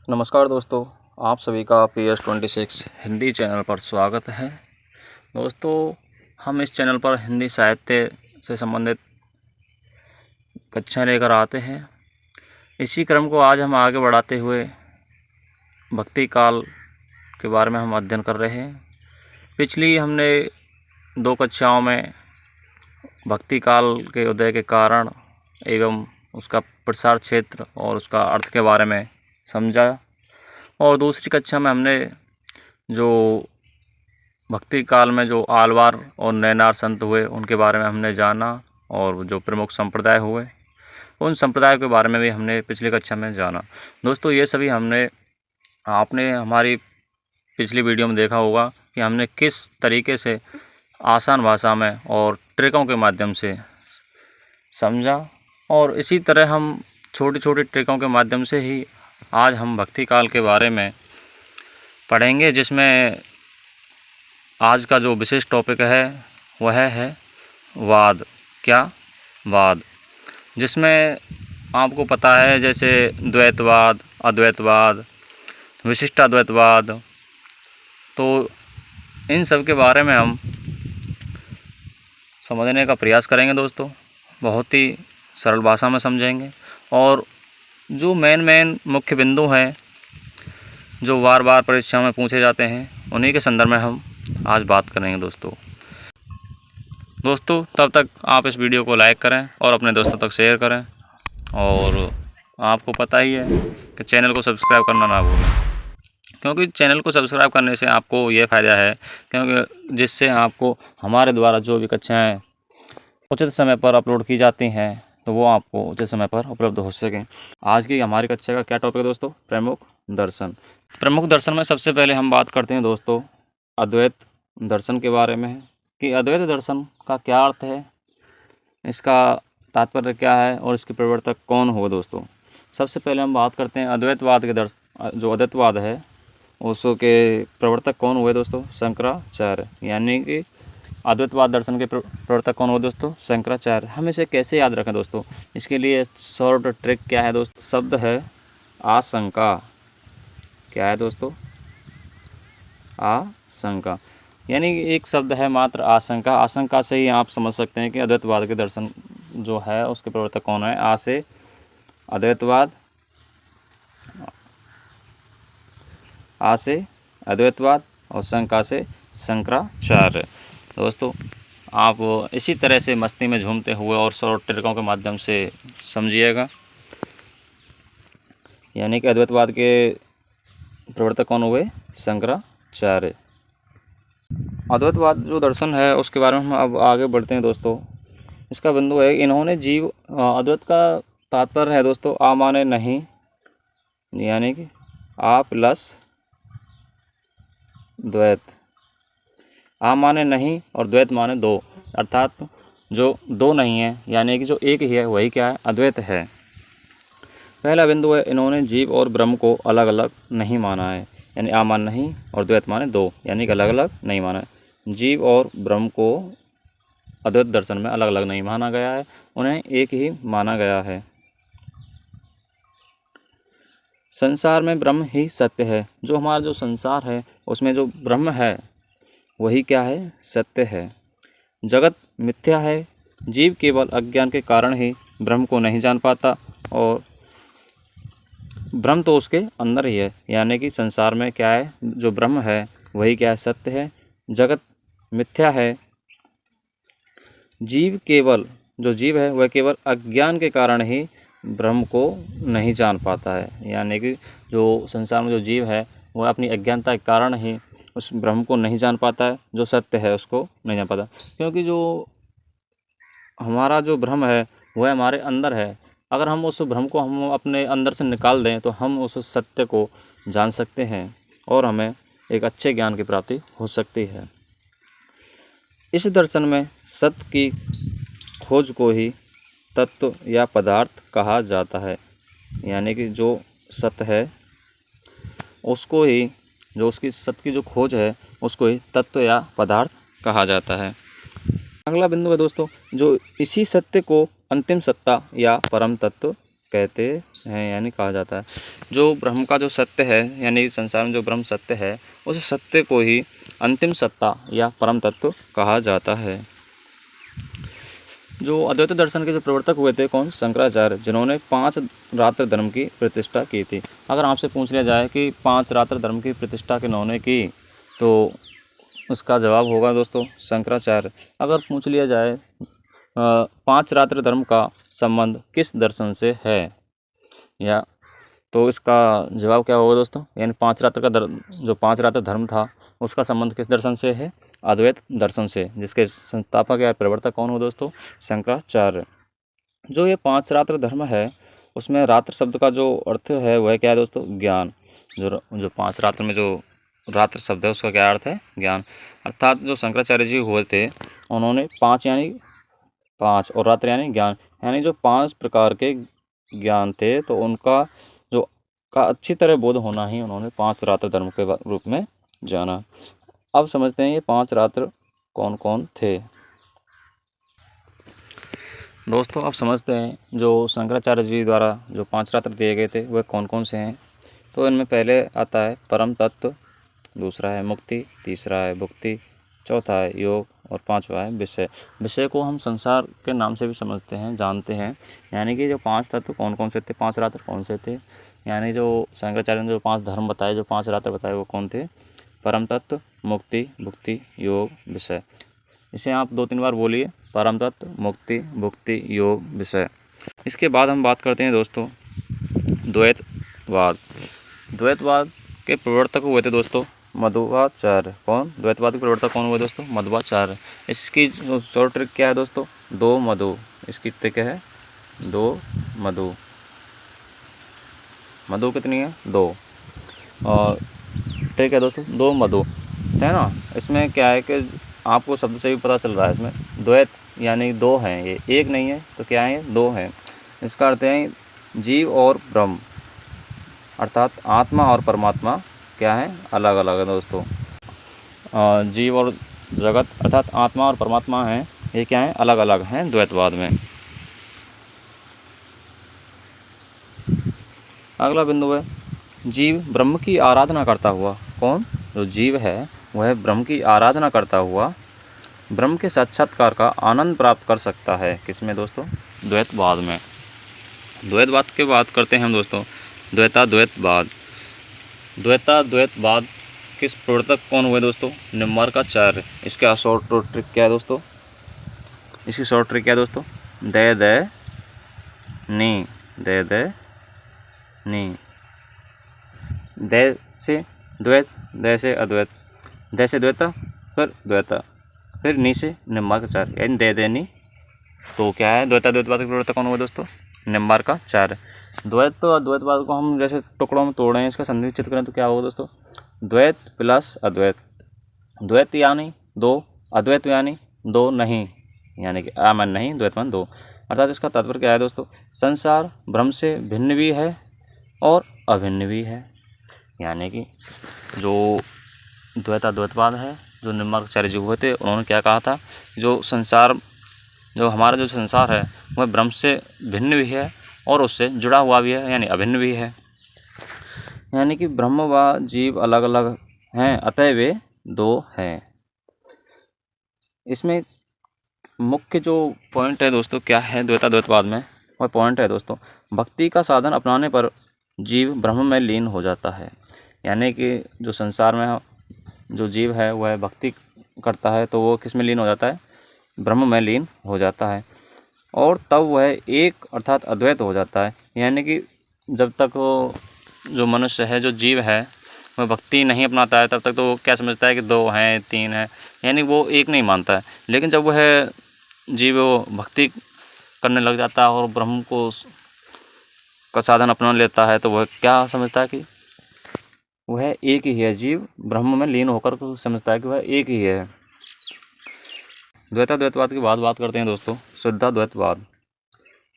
नमस्कार दोस्तों, आप सभी का PS26 हिंदी चैनल पर स्वागत है। दोस्तों, हम इस चैनल पर हिंदी साहित्य से संबंधित कक्षाएं लेकर आते हैं। इसी क्रम को आज हम आगे बढ़ाते हुए भक्ति काल के बारे में हम अध्ययन कर रहे हैं। पिछली हमने 2 कक्षाओं में भक्ति काल के उदय के कारण एवं उसका प्रसार क्षेत्र और उसका अर्थ के बारे में समझा, और दूसरी कक्षा में हमने जो भक्ति काल में जो आलवार और नैनार संत हुए उनके बारे में हमने जाना, और जो प्रमुख संप्रदाय हुए उन संप्रदायों के बारे में भी हमने पिछली कक्षा में जाना। दोस्तों, ये सभी आपने हमारी पिछली वीडियो में देखा होगा कि हमने किस तरीके से आसान भाषा में और ट्रिकों के माध्यम से समझा, और इसी तरह हम छोटी छोटी ट्रिकों के माध्यम से ही आज हम भक्ति काल के बारे में पढ़ेंगे, जिसमें आज का जो विशेष टॉपिक है वह है वाद। क्या? वाद, जिसमें आपको पता है जैसे द्वैतवाद, अद्वैतवाद, विशिष्टाद्वैतवाद, तो इन सब के बारे में हम समझने का प्रयास करेंगे। दोस्तों, बहुत ही सरल भाषा में समझेंगे, और जो मेन मुख्य बिंदु हैं जो बार बार परीक्षा में पूछे जाते हैं उन्हीं के संदर्भ में हम आज बात करेंगे। दोस्तों, तब तक आप इस वीडियो को लाइक करें और अपने दोस्तों तक शेयर करें, और आपको पता ही है कि चैनल को सब्सक्राइब करना ना भूलें, क्योंकि चैनल को सब्सक्राइब करने से आपको ये फ़ायदा है क्योंकि जिससे आपको हमारे द्वारा जो भी कक्षाएँ उचित समय पर अपलोड की जाती हैं तो वो आपको उचित समय पर उपलब्ध हो सकें। आज की हमारी कक्षा का क्या टॉपिक है दोस्तों? प्रमुख दर्शन। प्रमुख दर्शन में सबसे पहले हम बात करते हैं दोस्तों अद्वैत दर्शन के बारे में, कि अद्वैत दर्शन का क्या अर्थ है, इसका तात्पर्य क्या है और इसके प्रवर्तक कौन हो। दोस्तों, सबसे पहले हम बात करते हैं अद्वैतवाद के जो अद्वैतवाद है उसके प्रवर्तक कौन हुए दोस्तों? शंकराचार्य। यानी कि अद्वैतवाद दर्शन के प्रवर्तक कौन हो दोस्तों? शंकराचार्य। हम इसे कैसे याद रखें दोस्तों? इसके लिए शॉर्ट ट्रिक क्या है दोस्तों? शब्द है आशंका। क्या है दोस्तों? आशंका। यानी कि एक शब्द है मात्र आशंका। आशंका से ही आप समझ सकते हैं कि अद्वैतवाद के दर्शन जो है उसके प्रवर्तक कौन है। आ से अद्वैतवाद, आ से अद्वैतवाद और शंका से शंकराचार्य। दोस्तों, आप इसी तरह से मस्ती में झूमते हुए और शॉर्ट ट्रिकों के माध्यम से समझिएगा। यानी कि अद्वैतवाद के प्रवर्तक कौन हुए? शंकराचार्य। अद्वैतवाद जो दर्शन है उसके बारे में हम अब आगे बढ़ते हैं। दोस्तों, इसका बिंदु है इन्होंने जीव अद्वैत का तात्पर्य है दोस्तों आ माने नहीं, यानी कि आ प्लस द्वैत। आ माने नहीं और द्वैत माने दो, अर्थात जो दो नहीं है यानी कि जो एक ही है वही क्या है? अद्वैत है। पहला बिंदु है इन्होंने जीव और ब्रह्म को अलग अलग नहीं माना है, यानी आ मान नहीं और द्वैत माने दो, यानी कि अलग अलग नहीं माना है। जीव और ब्रह्म को अद्वैत दर्शन में अलग अलग नहीं माना गया है, उन्हें एक ही माना गया है। संसार में ब्रह्म ही सत्य है। जो हमारा जो संसार है उसमें जो ब्रह्म है वही क्या है? सत्य है। जगत मिथ्या है। जीव केवल अज्ञान के कारण ही ब्रह्म को नहीं जान पाता, और ब्रह्म तो उसके अंदर ही है। यानी कि संसार में क्या है? जो ब्रह्म है वही क्या है? सत्य है। जगत मिथ्या है। जीव केवल जो जीव है वह केवल अज्ञान के कारण ही ब्रह्म को नहीं जान पाता है। यानी कि जो संसार में जो जीव है वह अपनी अज्ञानता के कारण ही उस ब्रह्म को नहीं जान पाता है, जो सत्य है उसको नहीं जान पाता, क्योंकि जो हमारा जो ब्रह्म है वह हमारे अंदर है। अगर हम उस भ्रम को हम अपने अंदर से निकाल दें तो हम उस सत्य को जान सकते हैं और हमें एक अच्छे ज्ञान की प्राप्ति हो सकती है। इस दर्शन में सत्य की खोज को ही तत्व या पदार्थ कहा जाता है। यानी कि जो सत्य है उसको ही, जो उसकी सत्य की जो खोज है उसको ही तत्व या पदार्थ कहा जाता है। अगला बिंदु है दोस्तों, जो इसी सत्य को अंतिम सत्ता या परम तत्व कहते हैं यानी कहा जाता है। जो ब्रह्म का जो सत्य है यानी संसार में जो ब्रह्म सत्य है, उस सत्य को ही अंतिम सत्ता या परम तत्व कहा जाता है। जो अद्वैत दर्शन के जो प्रवर्तक हुए थे कौन? शंकराचार्य, जिन्होंने 5 रात्र धर्म की प्रतिष्ठा की थी। अगर आपसे पूछ लिया जाए कि 5 रात्र धर्म की प्रतिष्ठा किन्होंने की, तो उसका जवाब होगा दोस्तों शंकराचार्य। अगर पूछ लिया जाए 5 रात्र धर्म का संबंध किस दर्शन से है, या तो इसका जवाब क्या होगा दोस्तों? यानी 5 रात्र का जो 5 रात्र धर्म था उसका संबंध किस दर्शन से है? अद्वैत दर्शन से, जिसके संस्थापक या प्रवर्तक कौन हो दोस्तों? शंकराचार्य। जो ये 5 रात्र धर्म है उसमें रात्र शब्द का जो अर्थ है वह क्या है दोस्तों? ज्ञान। जो 5 रात्र में जो रात्र शब्द है उसका क्या अर्थ है? ज्ञान। अर्थात जो शंकराचार्य जी हुए थे उन्होंने 5 यानी 5 और रात्र यानी ज्ञान, यानी जो 5 प्रकार के ज्ञान थे तो उनका जो का अच्छी तरह बोध होना ही उन्होंने 5 रात्र धर्म के रूप में जाना। अब समझते हैं ये 5 रात्र कौन कौन थे। दोस्तों अब समझते हैं जो शंकराचार्य जी द्वारा जो 5 रात्र दिए गए थे वह कौन कौन से हैं। तो इनमें पहले आता है परम तत्व, दूसरा है मुक्ति, तीसरा है भुक्ति, चौथा है योग और 5वां है विषय। विषय को हम संसार के नाम से भी समझते हैं, जानते हैं। यानी कि जो 5 तत्व कौन कौन से थे, 5 रात्र कौन से थे, यानी जो शंकराचार्य ने जो 5 धर्म बताए, जो 5 रात्र बताए वो कौन थे? परम तत्व, मुक्ति, भुक्ति, योग, विषय। इसे आप 2-3 बार बोलिए, परम तत्व, मुक्ति, भुक्ति, योग, विषय। इसके बाद हम बात करते हैं दोस्तों द्वैतवाद। द्वैतवाद के प्रवर्तक हुए थे दोस्तों मध्वाचार्य। कौन? द्वैतवाद के प्रवर्तक कौन हुए दोस्तों? मध्वाचार्य। इसकी शॉर्ट ट्रिक क्या है दोस्तों? 2 मधु। इसकी ट्रिक है 2 मधु। मधु कितनी है? 2। और ट्रिक है दोस्तों 2 मधु, है ना। इसमें क्या है कि आपको शब्द से भी पता चल रहा है, इसमें द्वैत यानी 2 हैं, ये एक नहीं है तो क्या है? 2 हैं। इसका अर्थ है जीव और ब्रह्म, अर्थात आत्मा और परमात्मा क्या है? अलग अलग है दोस्तों। जीव और जगत अर्थात आत्मा और परमात्मा हैं, ये क्या है? अलग अलग हैं द्वैतवाद में। अगला बिंदु है जीव ब्रह्म की आराधना करता हुआ। कौन? जो जीव है वह ब्रह्म की आराधना करता हुआ ब्रह्म के साक्षात्कार का आनंद प्राप्त कर सकता है। किसमें दोस्तों? द्वैतवाद में। द्वैतवाद की बात करते हैं हम दोस्तों, द्वैतवाद। द्वैतवाद किस प्रवर्तक कौन हुए दोस्तों? निम्बार्काचार्य। इसका शॉर्ट ट्रिक क्या है दोस्तों? इसकी शॉर्ट ट्रिक क्या है दोस्तों? दे दे नी, दे दे नी। दे से द्वैत, दे से अद्वैत, दे से द्वैता, फिर द्वैता, फिर नी से निम्बार्काचार्य, यानी दे दे नी। तो क्या है? द्वैतवाद के प्रवर्तक कौन हुए दोस्तों? निम्बार्काचार्य। द्वैत तो अद्वैतवाद को हम जैसे टुकड़ों में तोड़ रहे हैं, इसका संधिचित करें तो क्या होगा दोस्तों? द्वैत प्लस अद्वैत। द्वैत यानी 2, अद्वैत यानी 2 नहीं, यानी कि अमन नहीं, द्वैतमान 2। अर्थात इसका तात्पर्य क्या है दोस्तों? संसार ब्रह्म से भिन्न भी है और अभिन्न भी है। यानी कि जो द्वैतवाद है, जो निम्बार्काचार्य जी हुए थे, उन्होंने क्या कहा था? जो हमारा जो संसार है वह ब्रह्म से भिन्न भी है और उससे जुड़ा हुआ भी है, यानी अभिन्न भी है। यानी कि ब्रह्म व जीव अलग अलग हैं, अतः वे 2 हैं। इसमें मुख्य जो पॉइंट है दोस्तों क्या है द्वैतवाद में? वह पॉइंट है दोस्तों, भक्ति का साधन अपनाने पर जीव ब्रह्म में लीन हो जाता है। यानी कि जो संसार में जो जीव है वह भक्ति करता है तो वो किस में लीन हो जाता है? ब्रह्म में लीन हो जाता है, और तब वह एक अर्थात अद्वैत हो जाता है। यानी कि जब तक वो जो मनुष्य है, जो जीव है, वह भक्ति नहीं अपनाता है तब तक तो वो क्या समझता है कि 2 हैं, 3 हैं, यानी वो एक नहीं मानता है। लेकिन जब वह जीव भक्ति करने लग जाता है और ब्रह्म को का साधन अपना लेता है तो वह क्या समझता है कि वह एक ही है। जीव ब्रह्म में लीन होकर समझता है कि वह एक ही है। द्वैतवाद की बात करते हैं दोस्तों शुद्धाद्वैतवाद।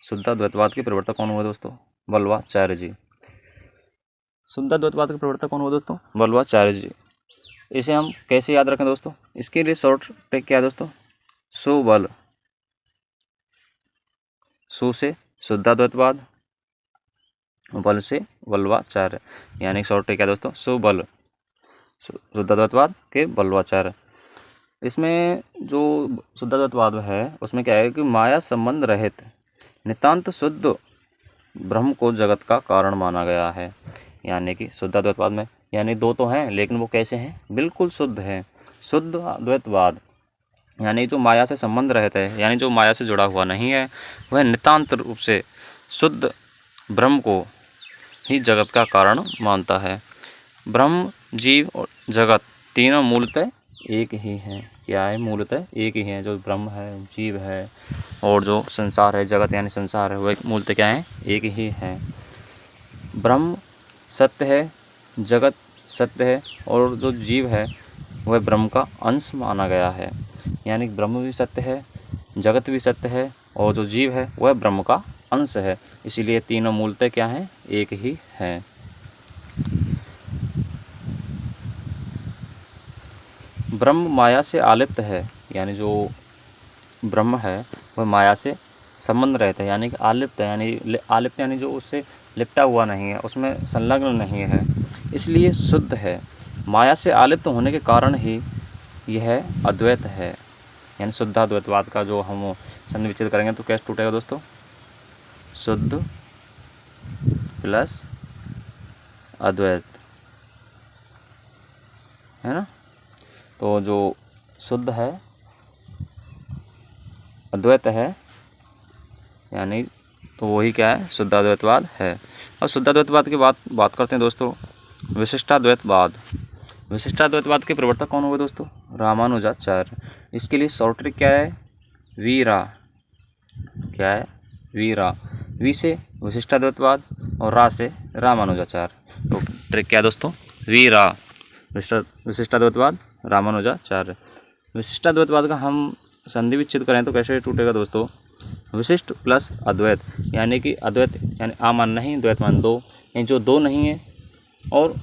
शुद्धाद्वैतवाद के प्रवर्तक कौन हुए दोस्तों? वल्लभाचार्य जी। शुद्धाद्वैतवाद के प्रवर्तक कौन हुए दोस्तों? वल्लभाचार्य जी। इसे हम कैसे याद रखें दोस्तों? इसके लिए शॉर्ट ट्रिक क्या है दोस्तों? सुबल, सु से शुद्धाद्वैतवाद, बल से बलवाचार्य, यानी शॉर्ट क्या दोस्तों, सुबल, शुद्धाद्वैतवाद के बलवाचार्य। इसमें जो शुद्धाद्वैतवाद है उसमें क्या है कि माया संबंध रहित नितांत शुद्ध ब्रह्म को जगत का कारण माना गया है। यानी कि शुद्धाद्वैतवाद में यानी दो तो हैं, लेकिन वो कैसे हैं, बिल्कुल शुद्ध हैं। शुद्ध अद्वैतवाद यानी जो माया से संबंध रहित है, यानी जो माया से जुड़ा हुआ नहीं है, वह नितांत रूप से शुद्ध ब्रह्म को ही जगत का कारण मानता है। ब्रह्म, जीव और जगत तीनों मूलतः एक ही हैं। क्या है, मूलतः एक ही हैं। जो ब्रह्म है, जीव है और जो संसार है, जगत यानी संसार है, वह मूलतः क्या है, एक ही है। ब्रह्म सत्य है, जगत सत्य है और जो जीव है वह ब्रह्म का अंश माना गया है। यानी ब्रह्म भी सत्य है, जगत भी सत्य है और जो जीव है वह ब्रह्म का अंश है। इसीलिए तीनों मूलतः क्या हैं, एक ही हैं। ब्रह्म माया से आलिप्त है, यानी जो ब्रह्म है वह माया से संबंध रहता है, यानी कि आलिप्त है, यानी आलिप्त यानी जो उससे लिपटा हुआ नहीं है, उसमें संलग्न नहीं है, इसलिए शुद्ध है। माया से आलिप्त होने के कारण ही यह अद्वैत है। यानी शुद्धाद्वैतवाद का जो हम संधि विच्छेद करेंगे तो कैसे टूटेगा दोस्तों, शुद्ध प्लस अद्वैत, है ना। तो जो शुद्ध है, अद्वैत है, यानी तो वही क्या है, शुद्धाद्वैतवाद है। अब शुद्धाद्वैतवाद की बात करते हैं दोस्तों, विशिष्टाद्वैतवाद। विशिष्टाद्वैतवाद के प्रवर्तक कौन हुए दोस्तों, रामानुजाचार्य। इसके लिए शॉर्ट ट्रिक क्या है, वीरा। क्या है, वीरा। वी से विशिष्टाद्वैतवाद और रा से रामानुजाचार्य। तो ट्रिक क्या है दोस्तों, वीरा, विशिष्टाद्वैतवाद रामानुजाचार्य। विशिष्टाद्वैतवाद का हम संधि विच्छेद करें तो कैसे टूटेगा दोस्तों, विशिष्ट प्लस अद्वैत, यानी कि अद्वैत यानी आ मान नहीं, द्वैत मान दो, यानी जो दो नहीं है और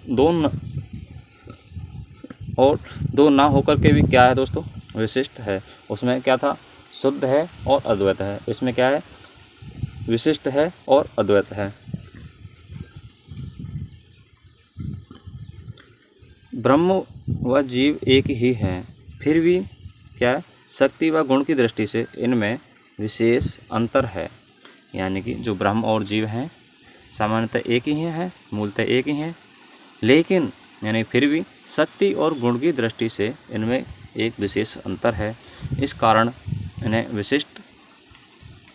दो ना होकर के भी क्या है दोस्तों, विशिष्ट है। उसमें क्या था, शुद्ध है और अद्वैत है, इसमें क्या है, विशिष्ट है और अद्वैत है। ब्रह्म व जीव एक ही हैं, फिर भी क्या है, शक्ति व गुण की दृष्टि से इनमें विशेष अंतर है। यानी कि जो ब्रह्म और जीव हैं सामान्यतः एक ही हैं, मूलतः एक ही हैं, लेकिन यानी फिर भी शक्ति और गुण की दृष्टि से इनमें एक विशेष अंतर है। इस कारण इन्हें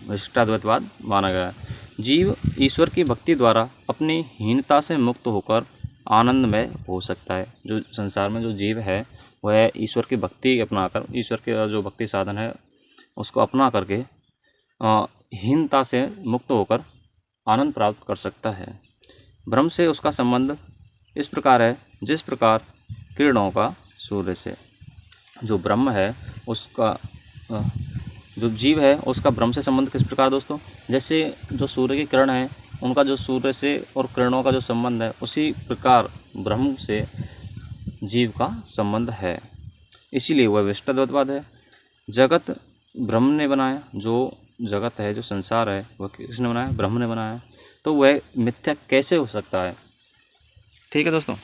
विशिष्टाद्वैतवाद माना गया। जीव ईश्वर की भक्ति द्वारा अपनी हीनता से मुक्त होकर आनंदमय हो सकता है। जो संसार में जो जीव है वह ईश्वर की भक्ति अपनाकर, ईश्वर के जो भक्ति साधन है उसको अपना करके हीनता से मुक्त होकर आनंद प्राप्त कर सकता है। ब्रह्म से उसका संबंध इस प्रकार है जिस प्रकार किरणों का सूर्य से। जो ब्रह्म है उसका जो जीव है उसका ब्रह्म से संबंध किस प्रकार दोस्तों, जैसे जो सूर्य की किरण है उनका जो सूर्य से और किरणों का जो संबंध है, उसी प्रकार ब्रह्म से जीव का संबंध है। इसीलिए वह विशिष्टाद्वैतवाद है। जगत ब्रह्म ने बनाया, जो जगत है, जो संसार है, वह किसने बनाया, ब्रह्म ने बनाया, तो वह मिथ्या कैसे हो सकता है। ठीक है दोस्तों,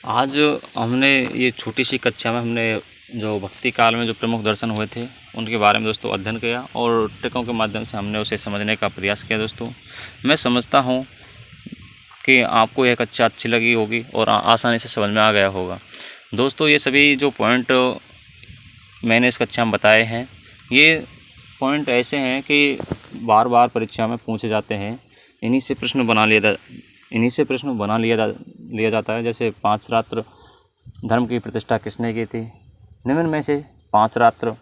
आज हमने ये छोटी सी कक्षा में हमने जो भक्ति काल में जो प्रमुख दर्शन हुए थे उनके बारे में दोस्तों अध्ययन किया और ट्रिकों के माध्यम से हमने उसे समझने का प्रयास किया। दोस्तों मैं समझता हूँ कि आपको यह कक्षा अच्छी लगी होगी और आसानी से समझ में आ गया होगा। दोस्तों ये सभी जो पॉइंट मैंने इस कक्षा में बताए हैं, ये पॉइंट ऐसे हैं कि बार बार परीक्षा में पूछे जाते हैं। इन्हीं से प्रश्न बना लिया जाता है। जैसे 5 रात्र धर्म की प्रतिष्ठा किसने की थी, निम्न में से 5 रात्र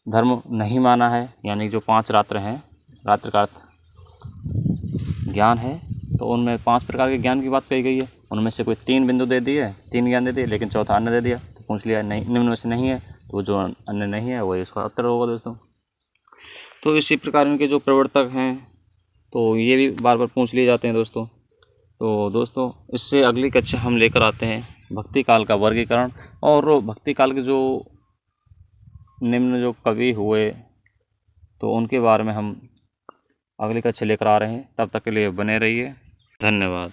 धर्म नहीं माना है, यानी जो 5 रात्र हैं, रात्र का अर्थ ज्ञान है, तो उनमें 5 प्रकार के ज्ञान की बात कही गई है। उनमें से कोई 3 बिंदु दे दिए, 3 ज्ञान दे दिए, लेकिन चौथा अन्य दे दिया, तो पूछ लिया नहीं, निम्न में से नहीं है, तो जो अन्य नहीं है वही इसका उत्तर होगा दोस्तों। तो इसी प्रकार इनके जो प्रवर्तक हैं तो ये भी बार बार पूछ लिए जाते हैं दोस्तों। तो दोस्तों इससे अगली कक्षा हम लेकर आते हैं भक्ति काल का वर्गीकरण, और भक्ति काल के जो निम्न जो कवि हुए तो उनके बारे में हम अगली कक्षा लेकर आ रहे हैं। तब तक के लिए बने रहिए। धन्यवाद।